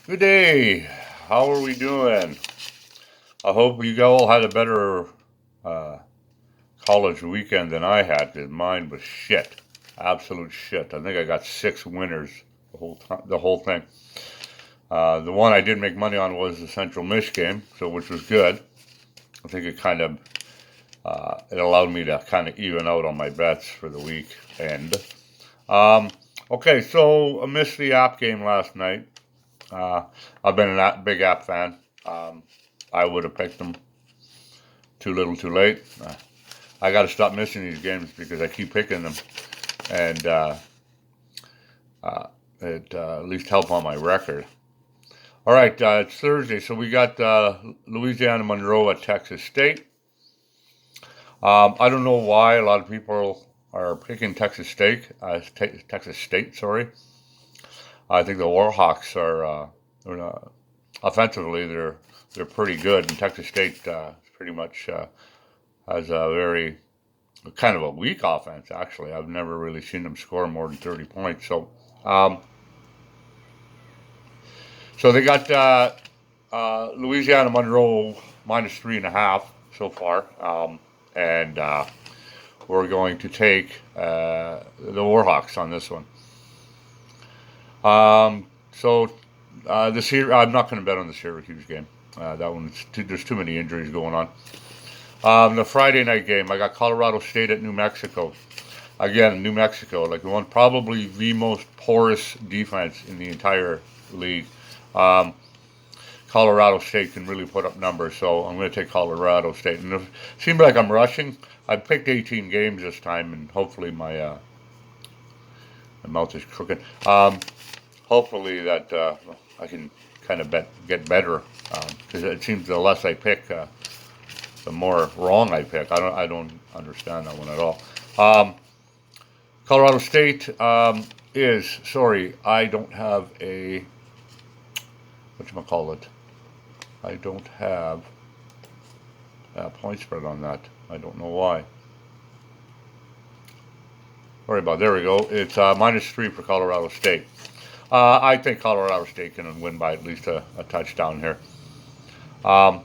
Good day. How are we doing? I hope you all had a better uh, college weekend than I had, because mine was shit. Absolute shit. I think I got six winners the whole thing. The one I did make money on was the Central Miss game, so which was good. I think it allowed me to kind of even out on my bets for the weekend. Um, okay, so I missed the app game last night. Uh, I've been a big app fan. I would have picked them too little, too late. I got to stop missing these games because I keep picking them, and it at least help on my record. All right, it's Thursday, so we got Louisiana Monroe at Texas State. I don't know why a lot of people are picking Texas State. Sorry, I think the Warhawks are offensively they're pretty good, and Texas State pretty much has a very kind of a weak offense. Actually, I've never really seen them score more than 30 points. Um, so they got Louisiana Monroe minus 3.5 so far, and we're going to take the Warhawks on this one. This year, I'm not going to bet on the Syracuse game. That there's too many injuries going on. The Friday night game, I got Colorado State at New Mexico. Again, New Mexico, like probably the most porous defense in the entire league. Um, Colorado State can really put up numbers, so I'm going to take Colorado State. And it seems like I'm rushing. I picked 18 games this time, and hopefully my mouth is crooked. Hopefully that I can kind of get better, because it seems the less I pick, the more wrong I pick. I don't understand that one at all. Colorado State I don't have a whatchamacallit. I don't have a point spread on that. I don't know why. Sorry about. There we go. It's -3 for Colorado State. I think Colorado State can win by at least a touchdown here. Um,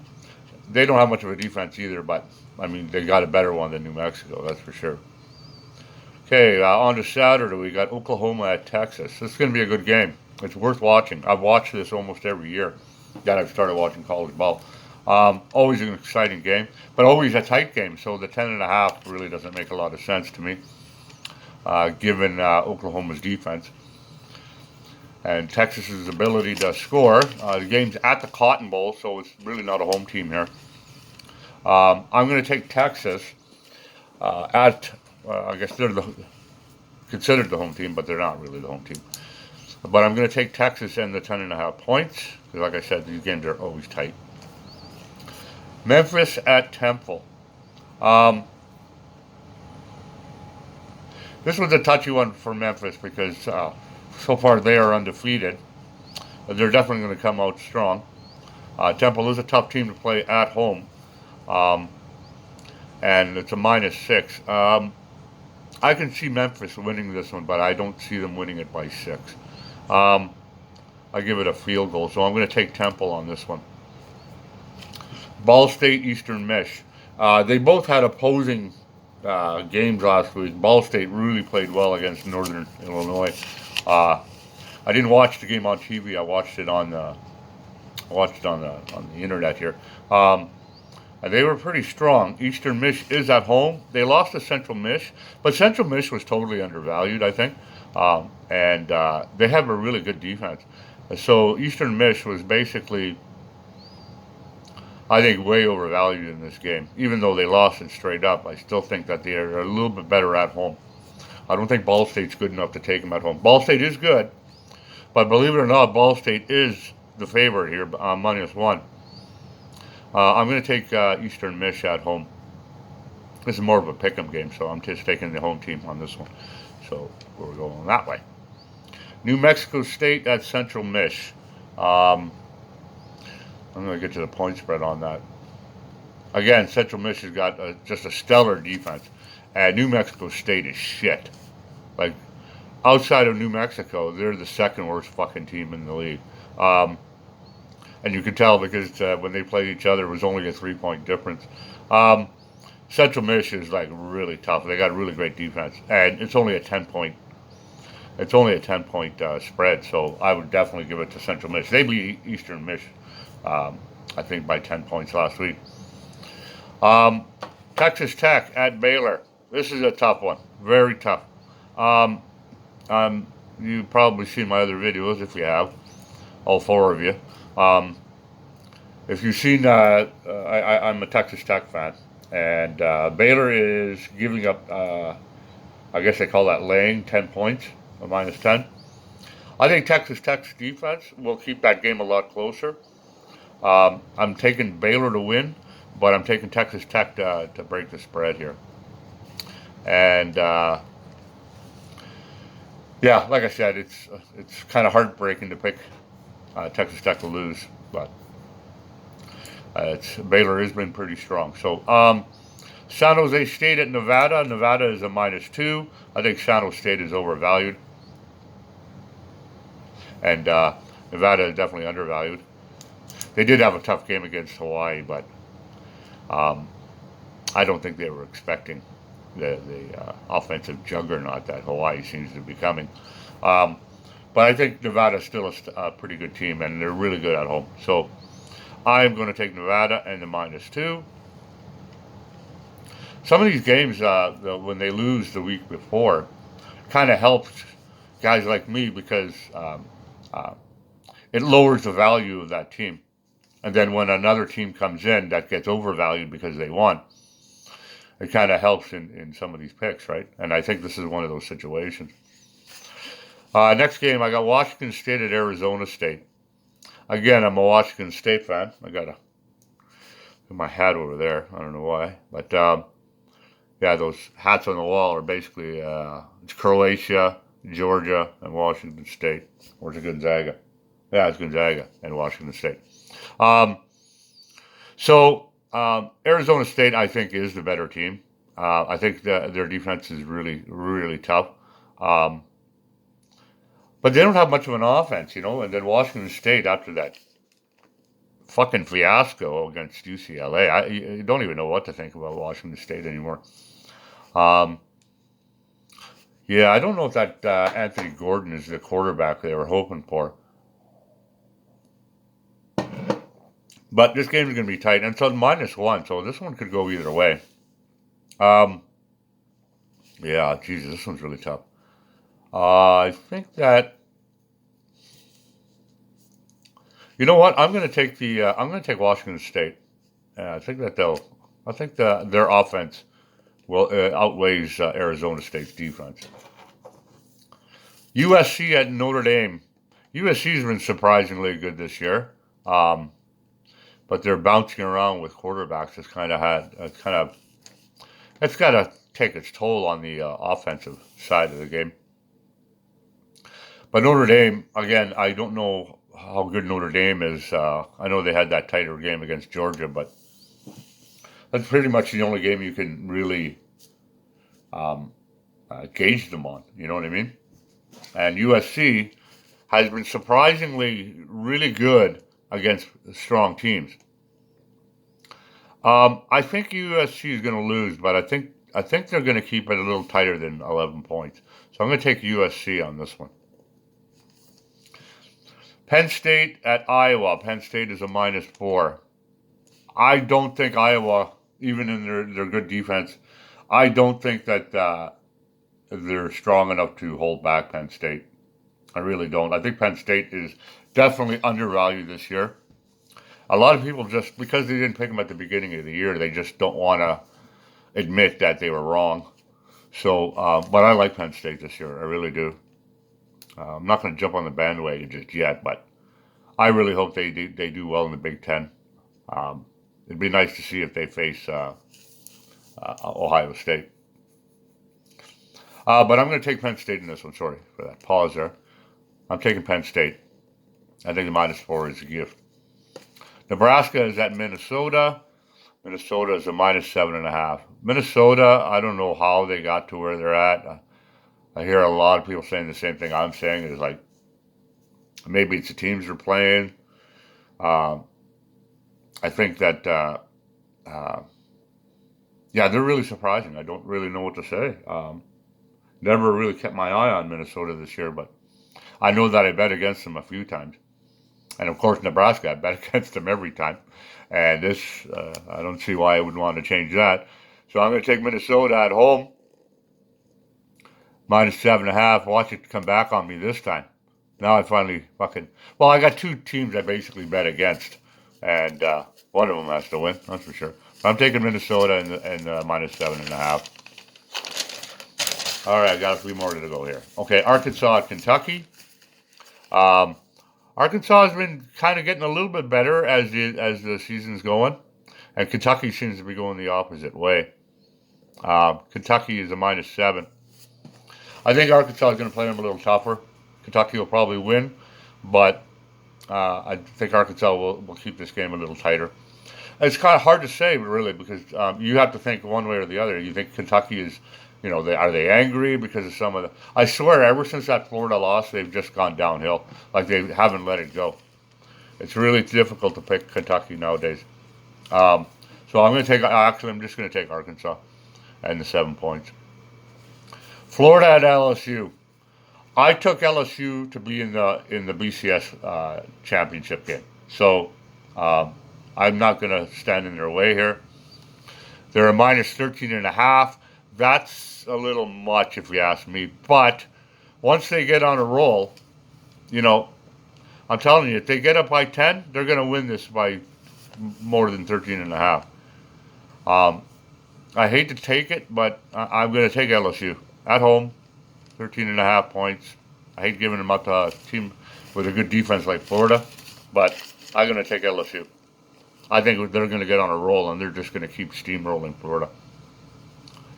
they don't have much of a defense either, but I mean they got a better one than New Mexico, that's for sure. Okay, on to Saturday we got Oklahoma at Texas. This is going to be a good game. It's worth watching. I've watched this almost every year that I've started watching college ball. Always an exciting game, but always a tight game. So the 10.5 really doesn't make a lot of sense to me, given Oklahoma's defense and Texas's ability to score. The game's at the Cotton Bowl, so it's really not a home team here. I'm going to take Texas I guess they're considered the home team, but they're not really the home team. But I'm going to take Texas and the 10.5 points, because like I said, these games are always tight. Memphis at Temple. This was a touchy one for Memphis because so far they are undefeated. They're definitely going to come out strong. Temple is a tough team to play at home, and it's a -6. I can see Memphis winning this one, but I don't see them winning it by 6. I give it a field goal, so I'm going to take Temple on this one. Ball State, Eastern Mish. They both had opposing games last week. Ball State really played well against Northern Illinois. I didn't watch the game on TV. I watched it on the internet here. And they were pretty strong. Eastern Mish is at home. They lost to Central Mish, but Central Mish was totally undervalued, I think. And they have a really good defense. So Eastern Mish was basically, I think, way overvalued in this game. Even though they lost it straight up, I still think that they are a little bit better at home. I don't think Ball State's good enough to take them at home. Ball State is good, but believe it or not, Ball State is the favorite here, -1. I'm going to take Eastern Mish at home. This is more of a pick'em game, so I'm just taking the home team on this one. So we're going that way. New Mexico State at Central Mish. I'm going to get to the point spread on that. Again, Central Mish has got just a stellar defense, and New Mexico State is shit. Like, outside of New Mexico, they're the second worst fucking team in the league. And you can tell because when they played each other, it was only a 3-point difference. Um, Central Mich is like really tough. They got really great defense, and it's only a 10 point. It's only a 10 point spread, so I would definitely give it to Central Mich. They beat Eastern Mich, um, I think, by 10 points last week. Um, Texas Tech at Baylor. This is a tough one, very tough. Um, you've probably seen my other videos if you have, all four of you. Um, if you've seen, I'm a Texas Tech fan, and Baylor is giving up, I guess they call that laying 10 points, or minus 10. I think Texas Tech's defense will keep that game a lot closer. I'm taking Baylor to win, but I'm taking Texas Tech to break the spread here. And yeah, like I said, it's kind of heartbreaking to pick Texas Tech to lose, but Baylor has been pretty strong. So San Jose State at Nevada. Nevada is a minus 2. I think San Jose State is overvalued, and Nevada is definitely undervalued. They did have a tough game against Hawaii, but I don't think they were expecting the offensive juggernaut that Hawaii seems to be becoming. But I think Nevada's still a pretty good team, and they're really good at home. So I'm going to take Nevada and the minus 2. Some of these games, when they lose the week before, kind of helps guys like me because it lowers the value of that team. And then when another team comes in that gets overvalued because they won, it kind of helps in some of these picks, right? And I think this is one of those situations. Next game, I got Washington State at Arizona State. Again, I'm a Washington State fan. I got my hat over there. I don't know why. But yeah, those hats on the wall are basically, it's Croatia, Georgia, and Washington State. Where's the Gonzaga? Yeah, it's Gonzaga and Washington State. Arizona State, I think, is the better team. I think their defense is really, really tough. But they don't have much of an offense, and then Washington State, after that fucking fiasco against UCLA, you don't even know what to think about Washington State anymore. Yeah, I don't know if that Anthony Gordon is the quarterback they were hoping for. But this game is going to be tight, and it's on minus 1, so this one could go either way. Yeah, Jesus, this one's really tough. I think that, you know what? I'm going to take Washington State. I think that their offense will outweighs Arizona State's defense. USC at Notre Dame. USC's been surprisingly good this year. But they're bouncing around with quarterbacks. It's got to take its toll on the offensive side of the game. But Notre Dame, again, I don't know how good Notre Dame is. I know they had that tighter game against Georgia, but that's pretty much the only game you can really gauge them on. You know what I mean? And USC has been surprisingly really good against strong teams. I think USC is going to lose, but I think they're going to keep it a little tighter than 11 points. So I'm going to take USC on this one. Penn State at Iowa. Penn State is a minus 4. I don't think Iowa, even in their good defense, I don't think that they're strong enough to hold back Penn State. I really don't. I think Penn State is definitely undervalued this year. A lot of people, just because they didn't pick them at the beginning of the year, they just don't want to admit that they were wrong. So, but I like Penn State this year. I really do. I'm not going to jump on the bandwagon just yet, but I really hope they do well in the Big Ten. It'd be nice to see if they face Ohio State. But I'm going to take Penn State in this one. Sorry for that pause there. I'm taking Penn State. I think the minus 4 is a gift. Nebraska is at Minnesota. Minnesota is a minus 7.5. Minnesota, I don't know how they got to where they're at. I hear a lot of people saying the same thing I'm saying. Is like, maybe it's the teams they're playing. Um, I think that, uh, yeah, they're really surprising. I don't really know what to say. Never really kept my eye on Minnesota this year, but I know that I bet against them a few times. And of course, Nebraska, I bet against them every time. And this, I don't see why I would want to change that. So I'm going to take Minnesota at home, -7.5. Watch it come back on me this time. Now I finally fucking. Well, I got two teams I basically bet against, and one of them has to win. That's for sure. I'm taking Minnesota and -7.5. All right, I got a few more to go here. Okay, Arkansas at Kentucky. Um, Arkansas has been kind of getting a little bit better as the season's going, and Kentucky seems to be going the opposite way. Kentucky is a -7. I think Arkansas is going to play them a little tougher. Kentucky will probably win, but I think Arkansas will keep this game a little tighter. It's kind of hard to say, really, because you have to think one way or the other. You think Kentucky is, are they angry because of some of the? I swear, ever since that Florida loss, they've just gone downhill. Like they haven't let it go. It's really difficult to pick Kentucky nowadays. Um, so I'm going to take. Actually, I'm just going to take Arkansas and the 7 points. Florida at LSU. I took LSU to be in the BCS championship game. So I'm not going to stand in their way here. They're a -13.5. That's a little much if you ask me. But once they get on a roll, I'm telling you, if they get up by 10, they're going to win this by more than 13.5. I hate to take it, but I'm going to take LSU at home, 13.5 points. I hate giving them up to a team with a good defense like Florida, but I'm going to take LSU. I think they're going to get on a roll, and they're just going to keep steamrolling Florida.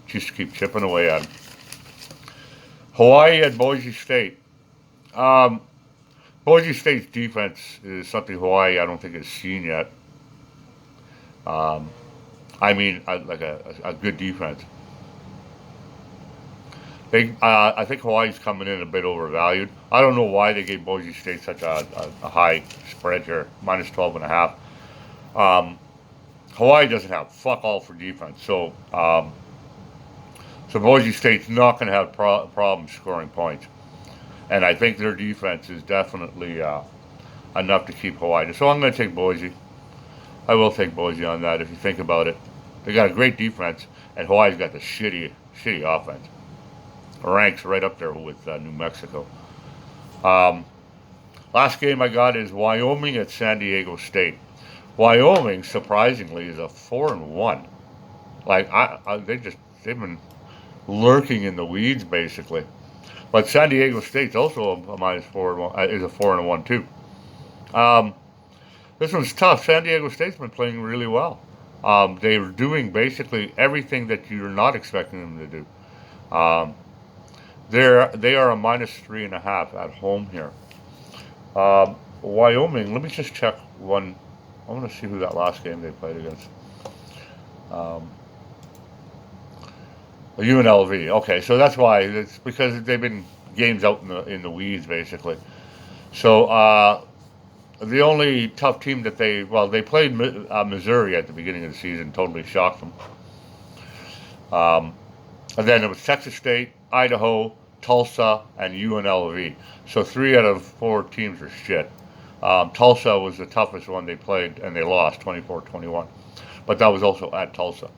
Just keep chipping away at them. Hawaii at Boise State. Boise State's defense is something Hawaii I don't think has seen yet. Like a good defense. I think Hawaii's coming in a bit overvalued. I don't know why they gave Boise State such a high spread here, -12.5. Hawaii doesn't have fuck all for defense, so Boise State's not going to have problems scoring points, and I think their defense is definitely enough to keep Hawaii. So I'm going to take Boise. I will take Boise on that if you think about it. They got a great defense, and Hawaii's got the shitty offense. Ranks right up there with New Mexico. Last game I got is Wyoming at San Diego State. Wyoming, surprisingly, is a 4-1. Like they've been lurking in the weeds basically. But San Diego State's also a -4 is a 4-1 too. This one's tough. San Diego State's been playing really well. They're doing basically everything that you're not expecting them to do. They are a -3.5 at home here. Wyoming. Let me just check one. I want to see who that last game they played against. UNLV. Okay, so that's why. It's because they've been games out in the weeds basically. So the only tough team that they played Missouri at the beginning of the season, totally shocked them. And then it was Texas State, Idaho, Tulsa, and UNLV. So 3 out of 4 teams are shit. Tulsa was the toughest one they played, and they lost 24-21. But that was also at Tulsa.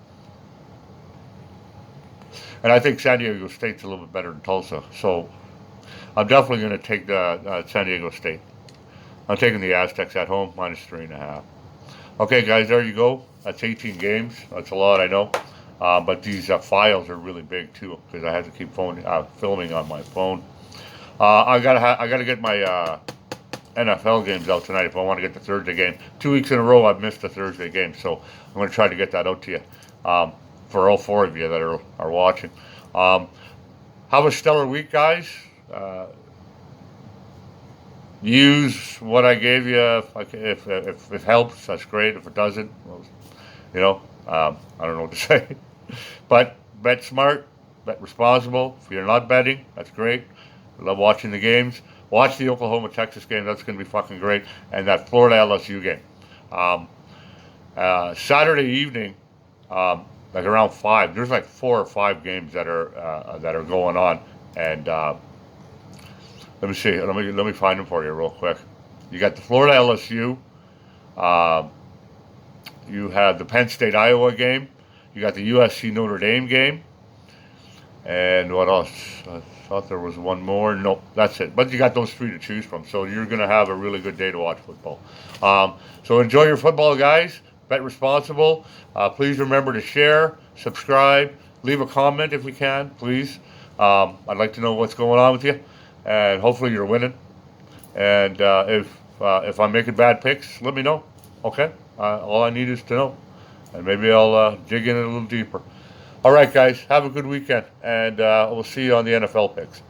And I think San Diego State's a little bit better than Tulsa. So I'm definitely going to take the San Diego State. I'm taking the Aztecs at home, -3.5. Okay, guys, there you go. That's 18 games. That's a lot, I know. But these files are really big too, because I have to keep filming on my phone. I gotta get my NFL games out tonight if I want to get the Thursday game. 2 weeks in a row I've missed the Thursday game, so I'm going to try to get that out to you for all 4 of you that are watching. Have a stellar week, guys. Use what I gave you. If it helps, that's great. If it doesn't, well, I don't know what to say. But bet smart, bet responsible. If you're not betting, that's great. I love watching the games. Watch the Oklahoma-Texas game. That's going to be fucking great. And that Florida-LSU game. Saturday evening, like around 5, there's like 4 or 5 games that are going on. And let me see. Let me find them for you real quick. You got the Florida-LSU. You have the Penn State-Iowa game. You got the USC Notre Dame game. And what else? I thought there was one more. No, that's it. But you got those 3 to choose from. So you're going to have a really good day to watch football. So enjoy your football, guys. Bet responsible. Please remember to share, subscribe, leave a comment if you can, please. I'd like to know what's going on with you. And hopefully you're winning. And if I'm making bad picks, let me know. Okay? All I need is to know. And maybe I'll dig in a little deeper. All right, guys. Have a good weekend. And we'll see you on the NFL picks.